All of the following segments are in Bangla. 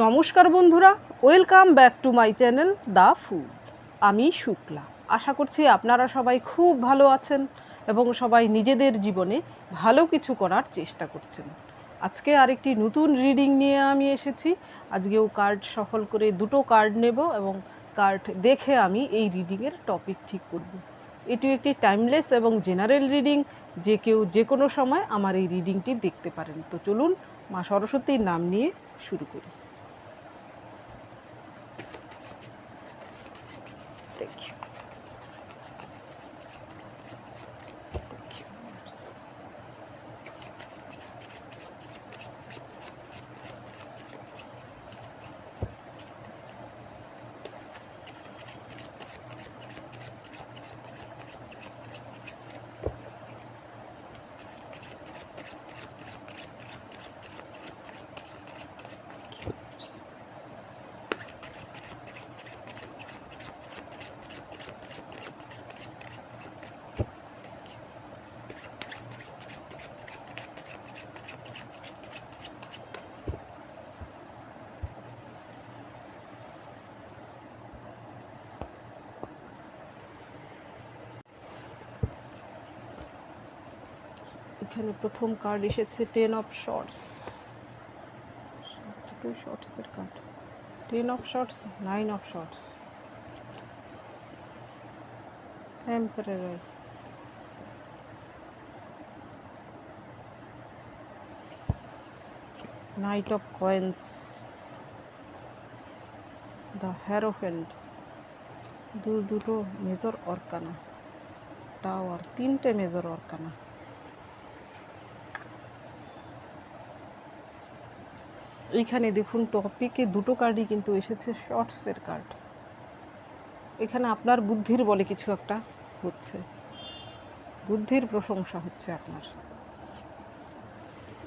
নমস্কার বন্ধুরা, welcome back to my channel the food. আমি শুক্লা। আশা করছি আপনারা সবাই খুব ভালো আছেন এবং সবাই নিজেদের জীবনে ভালো কিছু করার চেষ্টা করছেন। আজকে আরেকটি নতুন রিডিং নিয়ে আমি এসেছি। আজকেও কার্ড সফল করে দুটো কার্ড নেব এবং কার্ড দেখে আমি এই রিডিংয়ের টপিক ঠিক করব। এটি একটি টাইমলেস এবং জেনারেল রিডিং, যে কেউ যে কোনো সময় আমার এই রিডিংটি দেখতে পারেন। তো চলুন মা সরস্বতীর নাম নিয়ে শুরু করি। Thank you. Thank you. এখানে প্রথম কার্ড এসেছে 10 অফ শর্টস। দুটো শর্টসের card, 10 of swords, 9 of swords, temporary, knight of coins, the hierophant, দুটো মেজর অর্কানা, টাওয়ার, তিনটে মেজর অর্কানা। এইখানে দেখুন টপিকে দুটো কার্ডই কিন্তু এসেছে শর্টসের কার্ড। এখানে আপনার বুদ্ধির বলে কিছু একটা হচ্ছে, বুদ্ধির প্রশংসা হচ্ছে আপনার।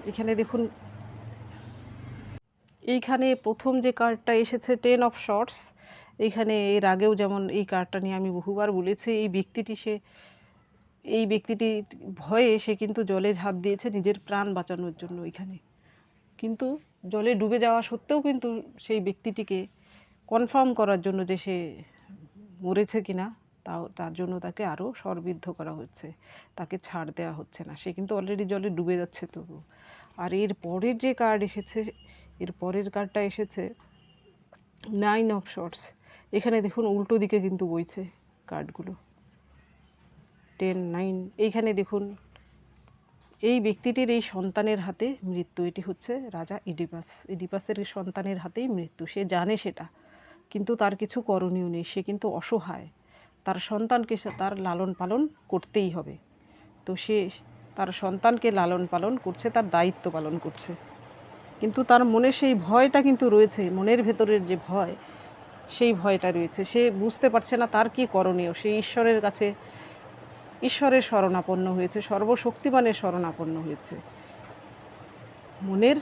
এখানে দেখুন, এইখানে প্রথম যে কার্ডটা এসেছে 10 অফ শর্টস, এইখানে এর আগেও যেমন এই কার্ডটা নিয়ে আমি বহুবার বলেছি, এই ব্যক্তিটি ভয়ে সে কিন্তু জলে ঝাঁপ দিয়েছে নিজের প্রাণ বাঁচানোর জন্য। এখানে কিন্তু জলে ডুবে যাওয়া সত্ত্বেও কিন্তু সেই ব্যক্তিটিকে কনফার্ম করার জন্য যে সে মরেছে কিনা, তার জন্য তাকে আরও সরবিদ্ধ করা হচ্ছে, তাকে ছাড় দেওয়া হচ্ছে না। সে কিন্তু অলরেডি জলে ডুবে যাচ্ছে তবু। আর এর পরের যে কার্ড এসেছে, এর পরের কার্ডটা এসেছে 9 অফ শর্টস। এখানে দেখুন উল্টো দিকে কিন্তু বইছে কার্ডগুলো, 10, 9। এইখানে দেখুন এই ব্যক্তিটির এই সন্তানের হাতে মৃত্যু। এটি হচ্ছে রাজা ইডিপাসের সন্তানের হাতেই মৃত্যু। সে জানে সেটা, কিন্তু তার কিছু করণীয় নেই। সে কিন্তু অসহায়, তার সন্তানকে সে তার লালন পালন করতেই হবে। তো সে তার সন্তানকে লালন পালন করছে, তার দায়িত্ব পালন করছে, কিন্তু তার মনে সেই ভয়টা কিন্তু রয়েছে। মনের ভেতরের যে ভয়, সেই ভয়টা রয়েছে। সে বুঝতে পারছে না তার কি করণীয়। সে ঈশ্বরের কাছে, ঈশ্বরের শরণাপন্ন হয়েছে, সর্বশক্তিমানের শরণাপন্ন হয়েছে মনের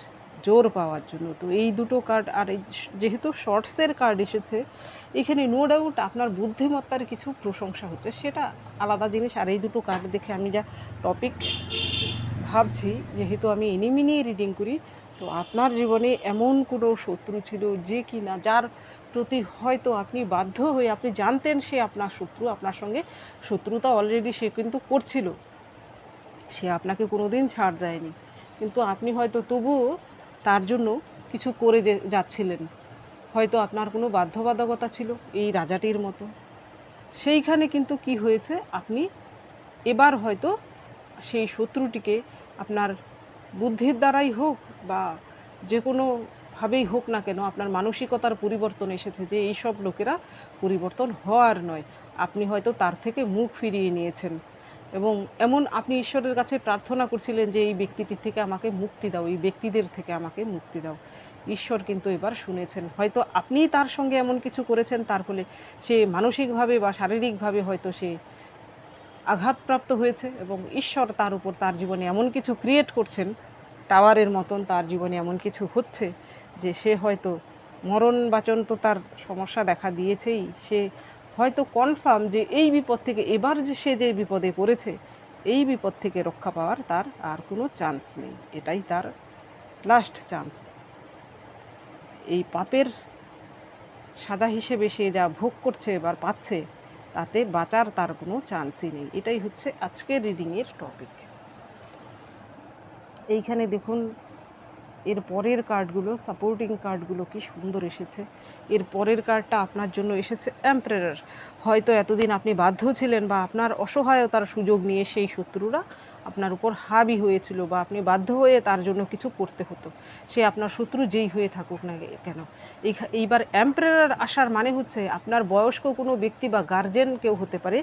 জোর পাওয়ার জন্য। তো এই দুটো কার্ড, আর যেহেতু শর্টসের কার্ড এসেছে, এখানে নো ডাউট আপনার বুদ্ধিমত্তার কিছু প্রশংসা হচ্ছে, সেটা আলাদা জিনিস। আর এই দুটো কার্ড দেখে আমি যা টপিক ভাবছি, যেহেতু আমি এনিমি নিয়ে রিডিং করি, তো আপনার জীবনে এমন কোনো শত্রু ছিল যে কি না, যার প্রতি হয়তো আপনি বাধ্য হয়ে, আপনি জানতেন সে আপনার শত্রু, আপনার সঙ্গে শত্রুতা অলরেডি সে কিন্তু করছিল, সে আপনাকে কোনো দিন ছাড় দেয়নি, কিন্তু আপনি হয়তো তবুও তার জন্য কিছু করে যাচ্ছিলেন। হয়তো আপনার কোনো বাধ্যবাধকতা ছিল এই রাজাটির মতো। সেইখানে কিন্তু কি হয়েছে, আপনি এবার হয়তো সেই শত্রুটিকে আপনার বুদ্ধির দ্বারাই হোক বা যে কোনোভাবেই হোক না কেন, আপনার মানসিকতার পরিবর্তন এসেছে যে এইসব লোকেরা পরিবর্তন হওয়ার নয়। আপনি হয়তো তার থেকে মুখ ফিরিয়ে নিয়েছেন এবং এমন আপনি ঈশ্বরের কাছে প্রার্থনা করছিলেন যে এই ব্যক্তিটির থেকে আমাকে মুক্তি দাও, এই ব্যক্তিদের থেকে আমাকে মুক্তি দাও। ঈশ্বর কিন্তু এবার শুনেছেন। হয়তো আপনি তার সঙ্গে এমন কিছু করেছেন, তার ফলে সে মানসিকভাবে বা শারীরিকভাবে হয়তো সে আঘাতপ্রাপ্ত হয়েছে এবং ঈশ্বর তার উপর, তার জীবনে এমন কিছু ক্রিয়েট করছেন, টাওয়ারের মতন তার জীবনে এমন কিছু হচ্ছে যে সে হয়তো মরণ বাচন তো তার সমস্যা দেখা দিয়েছেই। সে হয়তো কনফার্ম যে এই বিপদ থেকে, এবার যে সে যে বিপদে পড়েছে, এই বিপদ থেকে রক্ষা পাওয়ার তার আর কোনো চান্স নেই, এটাই তার লাস্ট চান্স। এই পাপের সাজা হিসেবে সে যা ভোগ করছে বা পাচ্ছে, তাতে বাঁচার তার কোনো চান্সই নেই। এটাই হচ্ছে আজকের রিডিংয়ের টপিক। এইখানে দেখুন এর পরের কার্ডগুলো, সাপোর্টিং কার্ডগুলো কি সুন্দর এসেছে। এর পরের কার্ডটা আপনার জন্য এসেছে এম্পারার। হয়তো এতদিন আপনি বাধ্য ছিলেন বা আপনার অসহায়তার সুযোগ নিয়ে সেই শত্রুরা আপনার উপর হাবি হয়েছিল বা আপনি বাধ্য হয়ে তার জন্য কিছু করতে হতো, সে আপনার শত্রু যেই হয়ে থাকুক না কেন। এইবার এম্পারার আসার মানে হচ্ছে আপনার বয়স্ক কোনো ব্যক্তি বা গার্জেন কেউ হতে পারে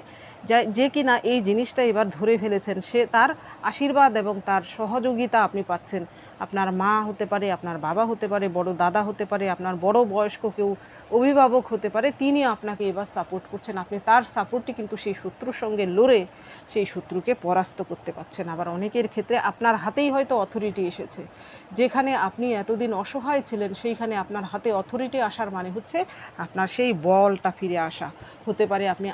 যে কিনা এই জিনিসটা এবার ধরে ফেলেছেন, সে তার আশীর্বাদ এবং তার সহযোগিতা আপনি পাচ্ছেন। আপনার মা হতে পারে, আপনার বাবা হতে পারে, বড় দাদা হতে পারে, আপনার বড় বয়স্ক কেউ অভিভাবক হতে পারে, তিনি আপনাকে এবার সাপোর্ট করছেন। আপনি তার সাপোর্টটি কিন্তু সেই শত্রুর সঙ্গে লড়ে সেই শত্রুকে পরাস্ত করতে পারছেন। আবার অনেকের ক্ষেত্রে আপনার হাতেই হয়তো অথরিটি এসেছে। যেখানে আপনি এতদিন অসহায় ছিলেন, সেইখানে আপনার হাতে অথরিটি আসার মানে হচ্ছে আপনার সেই বলটা ফিরে আসা। হতে পারে আপনি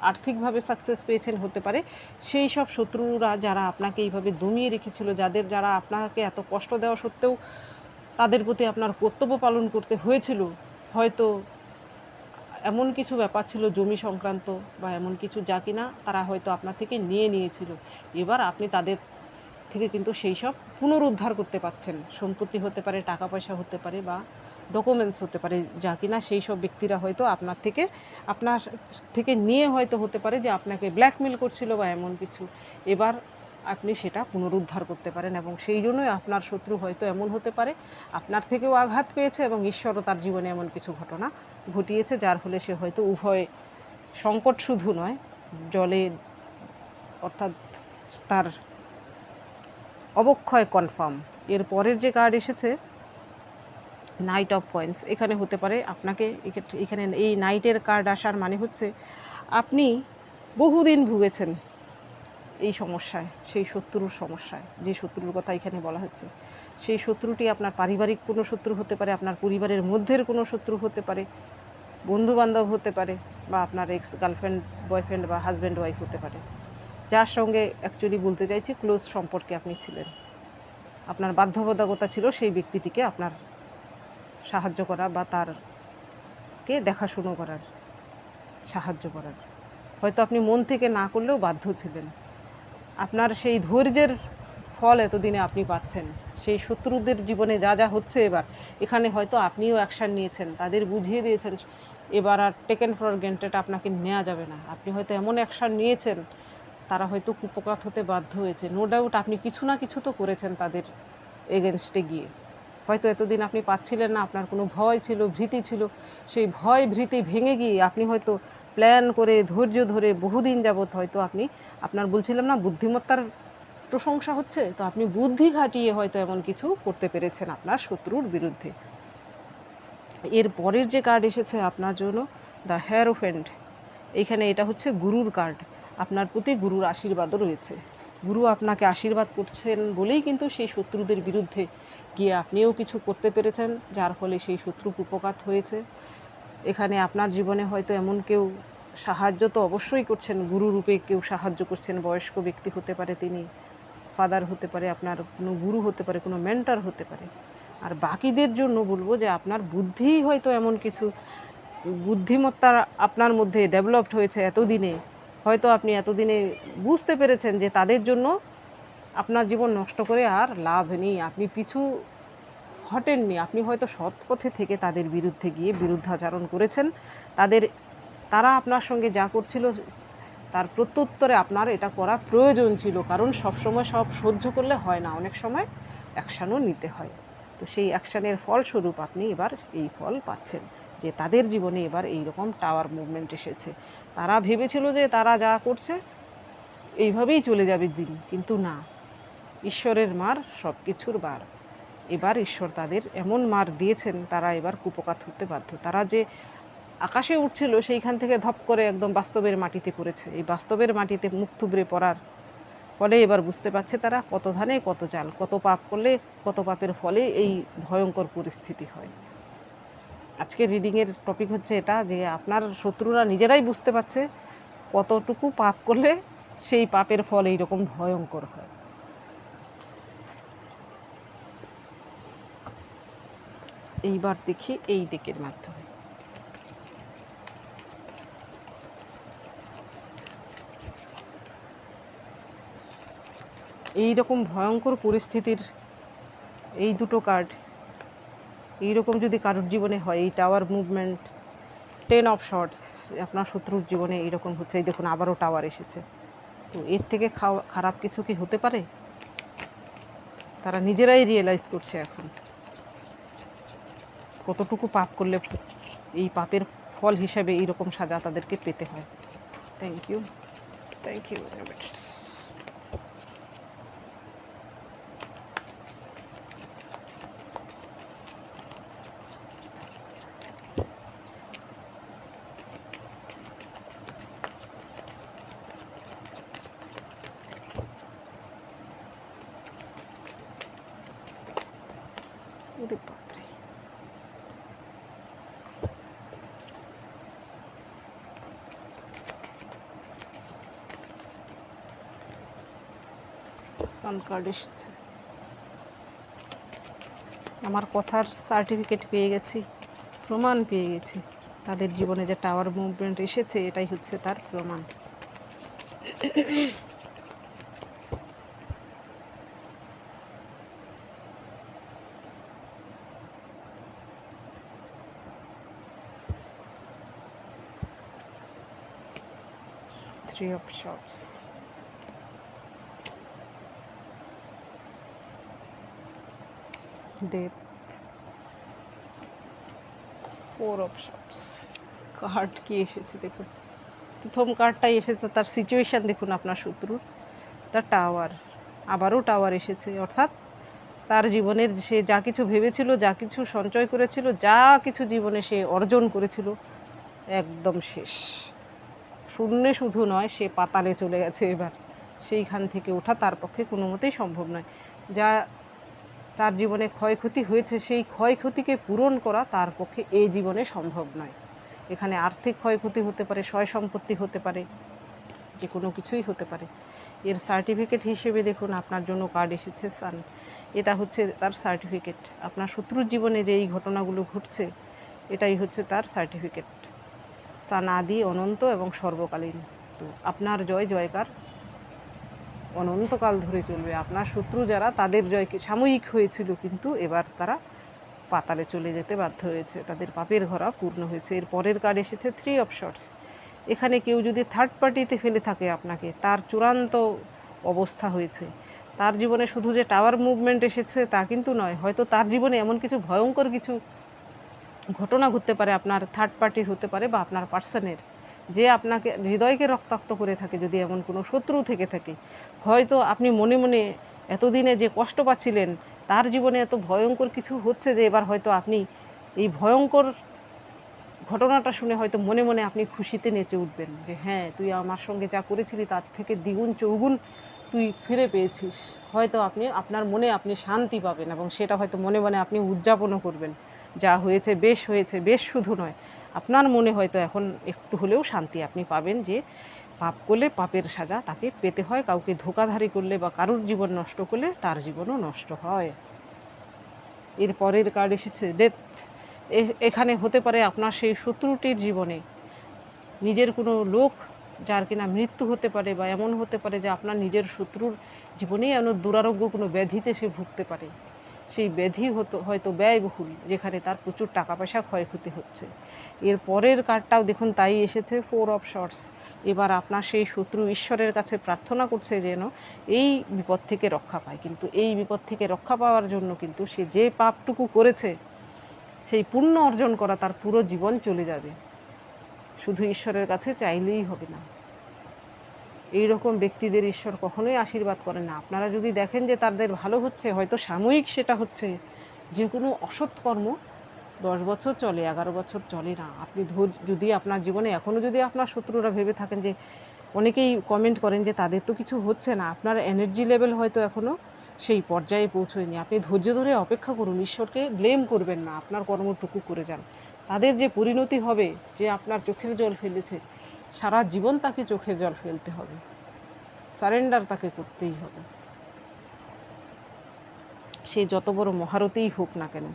আর্থিকভাবে সাকসেস পেয়েছেন, হতে পারে সেই সব শত্রুরা যারা আপনাকে এইভাবে দমিয়ে রেখেছিল, যারা আপনাকে এত কষ্ট দেওয়া সত্ত্বেও তাদের প্রতি আপনার কর্তব্য পালন করতে হয়েছিল, হয়তো এমন কিছু ব্যাপার ছিল জমি সংক্রান্ত বা এমন কিছু যা কিনা তারা হয়তো আপনার থেকে নিয়েছিল। এবার আপনি তাদের থেকে কিন্তু সেই সব পুনরুদ্ধার করতে পারছেন। সম্পত্তি হতে পারে, টাকা পয়সা হতে পারে বা ডকুমেন্টস হতে পারে, যা কিনা সেই সব ব্যক্তিরা হয়তো আপনার থেকে নিয়ে হয়তো হতে পারে যে আপনাকে ব্ল্যাকমেল করছিল বা এমন কিছু। এবার আপনি সেটা পুনরুদ্ধার করতে পারেন এবং সেই জন্যই আপনার শত্রু হয়তো এমন হতে পারে আপনার থেকেও আঘাত পেয়েছে এবং ঈশ্বরও তার জীবনে এমন কিছু ঘটনা ঘটিয়েছে যার ফলে সে হয়তো উভয় সংকট শুধু নয়, জলে অর্থাৎ তার অবক্ষয় কনফার্ম। এর পরের যে কার্ড এসেছে নাইট অফ কয়েন্স, এখানে হতে পারে আপনাকে এখানে এই নাইটের কার্ড আসার মানে হচ্ছে আপনি বহুদিন ভুগেছেন এই সমস্যায়, সেই শত্রুর সমস্যায়। যে শত্রুর কথা এখানে বলা হচ্ছে সেই শত্রুটি আপনার পারিবারিক কোনো শত্রু হতে পারে, আপনার পরিবারের মধ্যের কোনো শত্রু হতে পারে, বন্ধুবান্ধব হতে পারে বা আপনার এক্স গার্লফ্রেন্ড বয়ফ্রেন্ড বা হাজব্যান্ড ওয়াইফ হতে পারে, যার সঙ্গে অ্যাকচুয়ালি বলতে চাইছি ক্লোজ সম্পর্কে আপনি ছিলেন। আপনার বাধ্যবাধকতা ছিল সেই ব্যক্তিটিকে আপনার সাহায্য করা বা তারকে দেখাশুনো করার, সাহায্য করার। হয়তো আপনি মন থেকে না করলেও বাধ্য ছিলেন। আপনার সেই ধৈর্যের ফল এতদিনে আপনি পাচ্ছেন। সেই শত্রুদের জীবনে যা যা হচ্ছে এখানে হয়তো আপনিও অ্যাকশান নিয়েছেন, তাদের বুঝিয়ে দিয়েছেন এবার আর টেকেন ফর গ্রান্টেড আপনাকে নেওয়া যাবে না। আপনি হয়তো এমন অ্যাকশান নিয়েছেন তারা হয়তো কুপকাত হতে বাধ্য হয়েছে। নো ডাউট আপনি কিছু না কিছু তো করেছেন তাদের এগেনস্টে গিয়ে। হয়তো এতদিন আপনি পাচ্ছিলেন না, আপনার কোনো ভয় ছিল, ভীতি ছিল, সেই ভয় ভীতি ভেঙে গিয়ে আপনি হয়তো প্ল্যান করে ধৈর্য ধরে বহুদিন যাবৎ হয়তো আপনি আপনার বলছিলাম না বুদ্ধিমত্তার প্রশংসা হচ্ছে, তো আপনি বুদ্ধি খাটিয়ে হয়তো এমন কিছু করতে পেরেছেন আপনার শত্রুর বিরুদ্ধে। এর পরের যে কার্ড এসেছে আপনার জন্য দ্য হেয়ারোফেন্ট, এইখানে এটা হচ্ছে গুরুর কার্ড। আপনার প্রতি গুরুর আশীর্বাদও রয়েছে। গুরু আপনাকে আশীর্বাদ করছেন বলেই কিন্তু সেই শত্রুদের বিরুদ্ধে গিয়ে আপনিও কিছু করতে পেরেছেন, যার ফলে সেই শত্রু কুপকাত হয়েছে। এখানে আপনার জীবনে হয়তো এমন কেউ সাহায্য তো অবশ্যই করছেন, গুরু রূপে কেউ সাহায্য করছেন, বয়স্ক ব্যক্তি হতে পারে, তিনি ফাদার হতে পারে, আপনার কোনো গুরু হতে পারে, কোনো মেন্টর হতে পারে। আর বাকিদের জন্য বলবো যে আপনার বুদ্ধিই হয়তো এমন কিছু বুদ্ধিমত্তা আপনার মধ্যে ডেভেলপড হয়েছে এতদিনে, হয়তো আপনি এতদিনে বুঝতে পেরেছেন যে তাদের জন্য আপনার জীবন নষ্ট করে আর লাভ নেই। আপনি পিছু হটেননি, আপনি হয়তো সৎ পথে থেকে তাদের বিরুদ্ধে গিয়ে বিরুদ্ধাচরণ করেছেন। তারা আপনার সঙ্গে যা করছিল তার প্রত্যুত্তরে আপনার এটা করা প্রয়োজন ছিল, কারণ সবসময় সব সহ্য করলে হয় না, অনেক সময় অ্যাকশানও নিতে হয়। তো সেই অ্যাকশানের ফলস্বরূপ আপনি এবার এই ফল পাচ্ছেন যে তাদের জীবনে এবার এই রকম টাওয়ার মুভমেন্ট এসেছে। তারা ভেবেছিল যে তারা যা করছে এইভাবেই চলে যাবে দিন, কিন্তু না, ঈশ্বরের মার সব কিছুর বার। এবার ঈশ্বর তাদের এমন মার দিয়েছেন, তারা এবার কুপকাত হতে বাধ্য। তারা যে আকাশে উঠছিল সেইখান থেকে ধপ করে একদম বাস্তবের মাটিতে পড়েছে। এই বাস্তবের মাটিতে মুখ থুবড়ে পড়ার ফলে এবার বুঝতে পারছে তারা কত ধানে কত চাল, কত পাপ করলে কত পাপের ফলে এই ভয়ঙ্কর পরিস্থিতি হয়। আজকের রিডিংয়ের টপিক হচ্ছে এটা, যে আপনার শত্রুরা নিজেরাই বুঝতে পারছে কতটুকু পাপ করলে সেই পাপের ফল এইরকম ভয়ঙ্কর হয়। এইবার দেখি এই দিকের মাধ্যমে। এই রকম ভয়ঙ্কর পরিস্থিতির এই দুটো কার্ড এইরকম যদি কারোর জীবনে হয়, এই টাওয়ার মুভমেন্ট, 10 অফ শর্টস, আপনার শত্রুর জীবনে এইরকম হচ্ছে। এই দেখুন আবারও টাওয়ার এসেছে। তো এর থেকে খারাপ কিছু কি হতে পারে? তারা নিজেরাই রিয়েলাইজ করছে এখন কতটুকু পাপ করলে এই পাপের ফল হিসেবে এইরকম সাজা তাদেরকে পেতে হয়। Thank you, thank you. ওরে বাপরে, সান কার্ড এসেছে। আমার কথার সার্টিফিকেট পেয়ে গেছি, প্রমাণ পেয়ে গেছি। তাদের জীবনে যে টাওয়ার মুভমেন্ট এসেছে এটাই হচ্ছে তার প্রমাণ। Three of swords, death, four of swords. Card কি এসেছে দেখুন, প্রথম কার্ডটাই এসেছে তার সিচুয়েশান দেখুন, আপনার শত্রুর, তার টাওয়ার, আবারও টাওয়ার এসেছে। অর্থাৎ তার জীবনের সে যা কিছু ভেবেছিল, যা কিছু সঞ্চয় করেছিল, যা কিছু জীবনে সে অর্জন করেছিল, একদম শেষ। শূন্যে শুধু নয়, সে পাতালে চলে গেছে। এবার সেইখান থেকে ওঠা তার পক্ষে কোনো মতেই সম্ভব নয়। যা তার জীবনে ক্ষয়ক্ষতি হয়েছে, সেই ক্ষয়ক্ষতিকে পূরণ করা তার পক্ষে এই জীবনে সম্ভব নয়। এখানে আর্থিক ক্ষয়ক্ষতি হতে পারে, সয় সম্পত্তি হতে পারে, যে কোনো কিছুই হতে পারে। এর সার্টিফিকেট হিসেবে দেখুন আপনার জন্য কার্ড এসেছে সান। এটা হচ্ছে তার সার্টিফিকেট। আপনার শত্রুর জীবনে যে এই ঘটনাগুলো ঘটছে এটাই হচ্ছে তার সার্টিফিকেট। সান আদি, অনন্ত এবং সর্বকালীন। তো আপনার জয় জয়কার অনন্তকাল ধরে চলবে। আপনার শত্রু যারা, তাদের জয় সাময়িক হয়েছিল, কিন্তু এবার তারা পাতালে চলে যেতে বাধ্য হয়েছে, তাদের পাপের ঘরা পূর্ণ হয়েছে। এর পরের কার্ড এসেছে থ্রি অফ শর্টস। এখানে কেউ যদি থার্ড পার্টিতে ফেলে থাকে আপনাকে, তার চূড়ান্ত অবস্থা হয়েছে। তার জীবনে শুধু যে টাওয়ার মুভমেন্ট এসেছে তা কিন্তু নয়, হয়তো তার জীবনে এমন কিছু ভয়ঙ্কর কিছু ঘটনা ঘটতে পারে, আপনার থার্ড পার্টির হতে পারে বা আপনার পার্সনের, যে আপনাকে হৃদয়কে রক্তাক্ত করে থাকে। যদি এমন কোনো শত্রু থেকে থাকে, হয়তো আপনি মনে মনে এতদিনে যে কষ্ট পাচ্ছিলেন, তার জীবনে এত ভয়ঙ্কর কিছু হচ্ছে যে এবার হয়তো আপনি এই ভয়ঙ্কর ঘটনাটা শুনে হয়তো মনে মনে আপনি খুশিতে নেচে উঠবেন, যে হ্যাঁ, তুই আমার সঙ্গে যা করেছিলি তার থেকে দ্বিগুণ চৌগুণ তুই ফিরে পেয়েছিস। হয়তো আপনি আপনার মনে আপনি শান্তি পাবেন, এবং সেটা হয়তো মনে মনে আপনি উদযাপনও করবেন। যা হয়েছে বেশ হয়েছে, বেশ শুধু নয়, আপনার মনে হয়তো এখন একটু হলেও শান্তি আপনি পাবেন, যে পাপ করলে পাপের সাজা তাকে পেতে হয়। কাউকে ধোকাধারি করলে বা কারুর জীবন নষ্ট করলে তার জীবনও নষ্ট হয়। এর পরের কার্ড এসেছে ডেথ। এখানে হতে পারে আপনার সেই শত্রুটির জীবনে নিজের কোনো লোক যার কিনা মৃত্যু হতে পারে, বা এমন হতে পারে যে আপনার নিজের শত্রুর জীবনেই এমন দুরারোগ্য কোনো ব্যাধিতে সে ভুগতে পারে। সেই ব্যাধি হয়তো ব্যয়বহুল, যেখানে তার প্রচুর টাকা পয়সা ক্ষয়ক্ষতি হচ্ছে। এর পরের কার্ডটাও দেখুন তাই এসেছে, ফোর অফ শর্টস। এবার আপনার সেই শত্রু ঈশ্বরের কাছে প্রার্থনা করছে যেন এই বিপদ থেকে রক্ষা পায়। কিন্তু এই বিপদ থেকে রক্ষা পাওয়ার জন্য কিন্তু সে যে পাপটুকু করেছে সেই পুণ্য অর্জন করা তার পুরো জীবন চলে যাবে। শুধু ঈশ্বরের কাছে চাইলেই হবে না। এই রকম ব্যক্তিদের ঈশ্বর কখনোই আশীর্বাদ করে না। আপনারা যদি দেখেন যে তাদের ভালো হচ্ছে, হয়তো সাময়িক সেটা হচ্ছে। যে কোনো অসৎ কর্ম 10 বছর চলে, 11 বছর চলে না। আপনি যদি আপনার জীবনে এখনও যদি আপনার শত্রুরা ভেবে থাকেন, যে অনেকেই কমেন্ট করেন যে তাদের তো কিছু হচ্ছে না, আপনার এনার্জি লেভেল হয়তো এখনও সেই পর্যায়ে পৌঁছয়নি। আপনি ধৈর্য ধরে অপেক্ষা করুন, ঈশ্বরকে ব্লেম করবেন না, আপনার কর্মটুকু করে যান। তাদের যে পরিণতি হবে, যে আপনার চোখের জল ফেলেছে, সারা জীবন তাকে চোখের জল ফেলতে হবে, সারেন্ডার তাকে করতেই হবে, সে যত বড় মহারথীই হোক না কেন।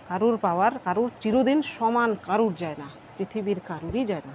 কারুর পাওয়ার কারুর চিরদিন সমান কারুর যায় না, পৃথিবীর কারুরই যায় না।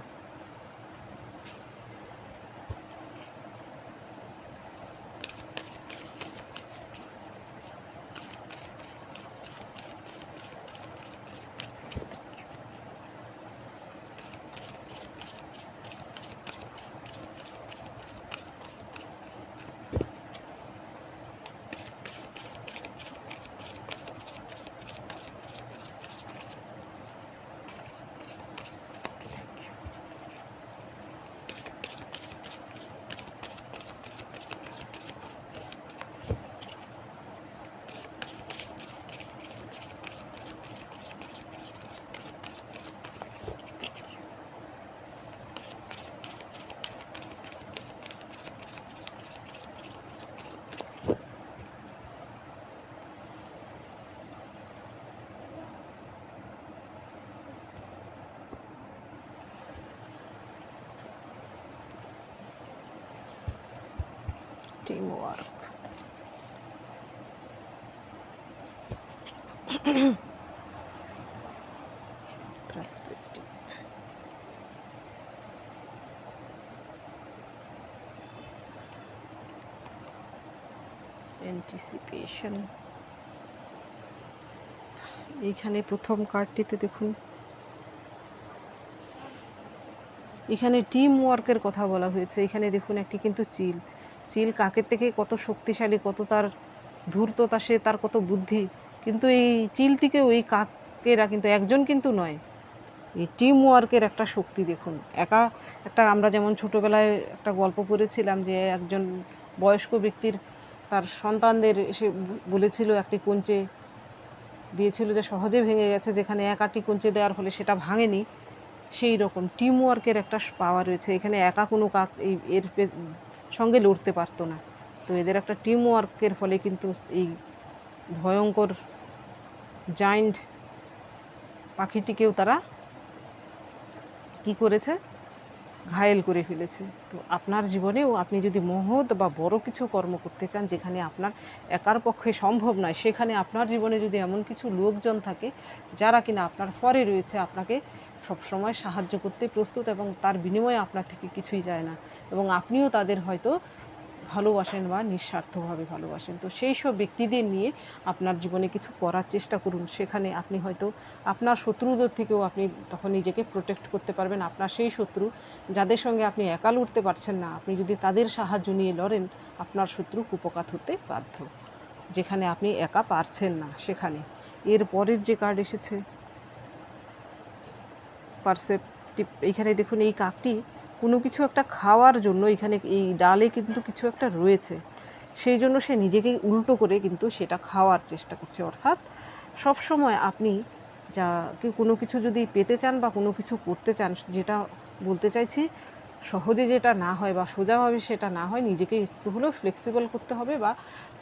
Team work, perspective, anticipation. এইখানে প্রথম কার্ডটিতে দেখুন, এখানে টিম ওয়ার্কের কথা বলা হয়েছে। এখানে দেখুন একটি কিন্তু চিল, চিল কাকের থেকে কত শক্তিশালী, কত তার ধূর্ততা, সে তার কত বুদ্ধি, কিন্তু এই চিলটিকেও এই কাকেরা কিন্তু একজন কিন্তু নয়, এই টিম ওয়ার্কের একটা শক্তি দেখুন। একা একটা, আমরা যেমন ছোটোবেলায় একটা গল্প পড়েছিলাম যে একজন বয়স্ক ব্যক্তির তার সন্তানদের এসে বলেছিল একটি কঞ্চে দিয়েছিল যে সহজে ভেঙে গেছে, যেখানে একাটি কঞ্চে দেওয়ার ফলে সেটা ভাঙেনি। সেই রকম টিম ওয়ার্কের একটা পাওয়ার রয়েছে এখানে। একা কোনো কাক এর সঙ্গে লড়তে পারতো না, তো এদের একটা টিম ওয়ার্কের ফলে কিন্তু এই ভয়ঙ্কর জায়ান্ট পাখিটিকেও তারা কি করেছে, ঘায়েল করে ফেলেছে। তো আপনার জীবনেও আপনি যদি মহৎ বা বড় কিছু কর্ম করতে চান, যেখানে আপনার একার পক্ষে সম্ভব নয়, সেখানে আপনার জীবনে যদি এমন কিছু লোকজন থাকে যারা কিনা আপনার পরে রয়েছে, আপনাকে সবসময় সাহায্য করতে প্রস্তুত এবং তার বিনিময়ে আপনার থেকে কিছুই যায় না, এবং আপনিও তাদের হয়তো ভালোবাসেন বা নিঃস্বার্থভাবে ভালোবাসেন, তো সেই সব ব্যক্তিদের নিয়ে আপনার জীবনে কিছু করার চেষ্টা করুন। সেখানে আপনি হয়তো আপনার শত্রুদের থেকেও আপনি তখন নিজেকে প্রোটেক্ট করতে পারবেন। আপনার সেই শত্রু যাদের সঙ্গে আপনি একা লড়তে পারছেন না, আপনি যদি তাদের সাহায্য নিয়ে লড়েন, আপনার শত্রু কুপকাত হতে বাধ্য, যেখানে আপনি একা পারছেন না সেখানে। এর পরের যে কার্ড এসেছে পারসেপটিভ, এইখানে দেখুন এই কাকটি কোনো কিছু একটা খাওয়ার জন্য, এখানে এই ডালে কিন্তু কিছু একটা রয়েছে, সেই জন্য সে নিজেকেই উল্টো করে কিন্তু সেটা খাওয়ার চেষ্টা করছে। অর্থাৎ সব সময় আপনি যা কোনো কিছু যদি পেতে চান বা কোনো কিছু করতে চান, যেটা বলতে চাইছি, সহজে যেটা না হয় বা সোজাভাবে সেটা না হয়, নিজেকে একটু হলেও ফ্লেক্সিবল করতে হবে বা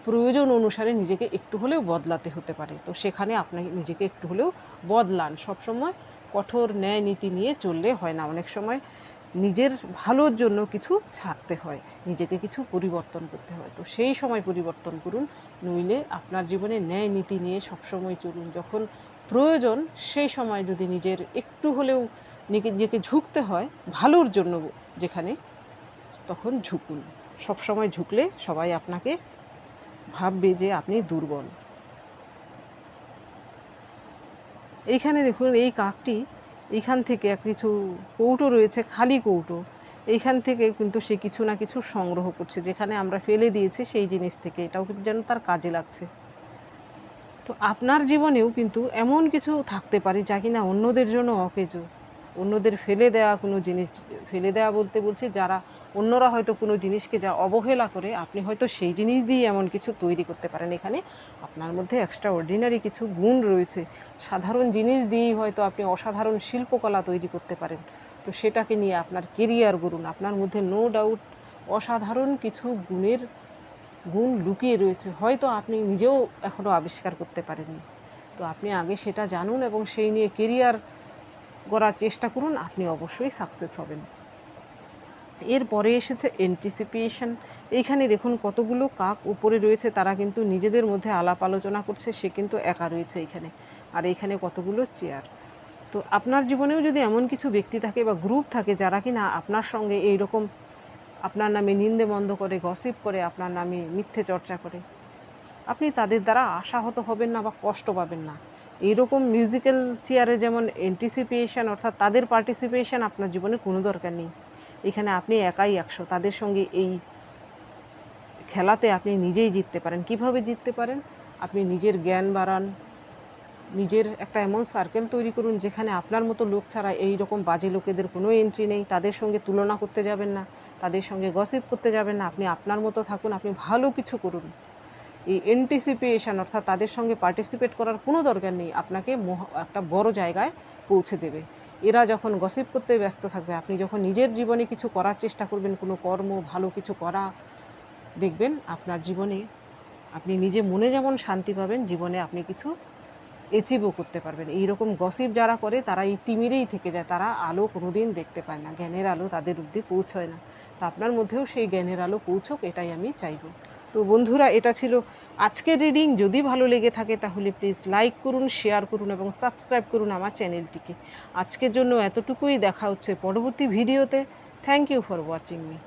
প্রয়োজন অনুসারে নিজেকে একটু হলেও বদলাতে হতে পারে। তো সেখানে আপনাকে নিজেকে একটু হলেও বদলান। সবসময় কঠোর ন্যায় নীতি নিয়ে চললে হয় না, অনেক সময় নিজের ভালোর জন্য কিছু ছাড়তে হয়, নিজেকে কিছু পরিবর্তন করতে হয়। তো সেই সময় পরিবর্তন করুন, নইলে আপনার জীবনে ন্যায় নীতি নিয়ে সবসময় চলুন। যখন প্রয়োজন সেই সময় যদি নিজের একটু হলেও নিজেকে ঝুঁকতে হয় ভালোর জন্য, যেখানে তখন ঝুঁকুন। সবসময় ঝুঁকলে সবাই আপনাকে ভাববে যে আপনি দুর্বল। এইখানে দেখুন এই কাকটি, এইখান থেকে কিছু কৌটো রয়েছে, খালি কৌটো, এইখান থেকে কিন্তু সে কিছু না কিছু সংগ্রহ করছে, যেখানে আমরা ফেলে দিয়েছি সেই জিনিস থেকে, এটাও কিন্তু যেন তার কাজে লাগছে। তো আপনার জীবনেও কিন্তু এমন কিছু থাকতে পারে যা কিনা অন্যদের জন্য অকেজো, অন্যদের ফেলে দেওয়া কোনো জিনিস, ফেলে দেওয়া বলতে বলছি যারা অন্যরা হয়তো কোনো জিনিসকে যা অবহেলা করে, আপনি হয়তো সেই জিনিস দিয়ে এমন কিছু তৈরি করতে পারেন। এখানে আপনার মধ্যে এক্সট্রা অর্ডিনারি কিছু গুণ রয়েছে, সাধারণ জিনিস দিয়েই হয়তো আপনি অসাধারণ শিল্পকলা তৈরি করতে পারেন। তো সেটাকে নিয়ে আপনার কেরিয়ার গড়ুন। আপনার মধ্যে নো ডাউট অসাধারণ কিছু গুণ লুকিয়ে রয়েছে, হয়তো আপনি নিজেও এখনও আবিষ্কার করতে পারেননি। তো আপনি আগে সেটা জানুন এবং সেই নিয়ে কেরিয়ার গড়ার চেষ্টা করুন, আপনি অবশ্যই সাকসেস হবেন। এরপরে এসেছে অ্যান্টিসিপেশন। এইখানে দেখুন কতগুলো কাক উপরে রয়েছে, তারা কিন্তু নিজেদের মধ্যে আলাপ আলোচনা করছে, সে কিন্তু একা রয়েছে এখানে। আর এখানে কতগুলো চেয়ার। তো আপনার জীবনেও যদি এমন কিছু ব্যক্তি থাকে বা গ্রুপ থাকে যারা কিনা আপনার সঙ্গে এই রকম আপনার নামে নিন্দে মন্দ করে, গসিপ করে, আপনার নামে মিথ্যে চর্চা করে, আপনি তাদের দ্বারা আশাহত হবেন না বা কষ্ট পাবেন না। এইরকম মিউজিক্যাল চেয়ারে যেমন অ্যান্টিসিপেশন অর্থাৎ তাদের পার্টিসিপেশন আপনার জীবনে কোনো দরকার নেই। এখানে আপনি একাই 100। তাদের সঙ্গে এই খেলাতে আপনি নিজেই জিততে পারেন। কিভাবে জিততে পারেন? আপনি নিজের জ্ঞান বাড়ান, নিজের একটা এমন সার্কেল তৈরি করুন যেখানে আপনার মতো লোক ছাড়া এই রকম বাজে লোকেদের কোনো এন্ট্রি নেই। তাদের সঙ্গে তুলনা করতে যাবেন না, তাদের সঙ্গে গসিপ করতে যাবেন না। আপনি আপনার মতো থাকুন, আপনি ভালো কিছু করুন। এই অ্যান্টিসিপেশন অর্থাৎ তাদের সঙ্গে পার্টিসিপেট করার কোনো দরকার নেই, আপনাকে একটা বড় জায়গায় পৌঁছে দেবে। এরা যখন গসিপ করতে ব্যস্ত থাকবে, আপনি যখন নিজের জীবনে কিছু করার চেষ্টা করবেন, কোনো কর্ম ভালো কিছু করা, দেখবেন আপনার জীবনে আপনি নিজে মনে যেমন শান্তি পাবেন, জীবনে আপনি কিছু অ্যাচিভও করতে পারবেন। এইরকম গসিপ যারা করে তারা এই তিমিরেই থেকে যায়, তারা আলো কোনোদিন দেখতে পায় না, জ্ঞানের আলো তাদের অবধি পৌঁছয় না। তো আপনার মধ্যেও সেই জ্ঞানের আলো পৌঁছক, এটাই আমি চাইব। তো বন্ধুরা, এটা ছিল আজকের রিডিং। যদি ভালো লেগে থাকে তাহলে প্লিজ লাইক করুন, শেয়ার করুন এবং সাবস্ক্রাইব করুন আমার চ্যানেলটিকে। আজকের জন্য এতটুকুই, দেখা হচ্ছে পরবর্তী ভিডিওতে। Thank you for watching me.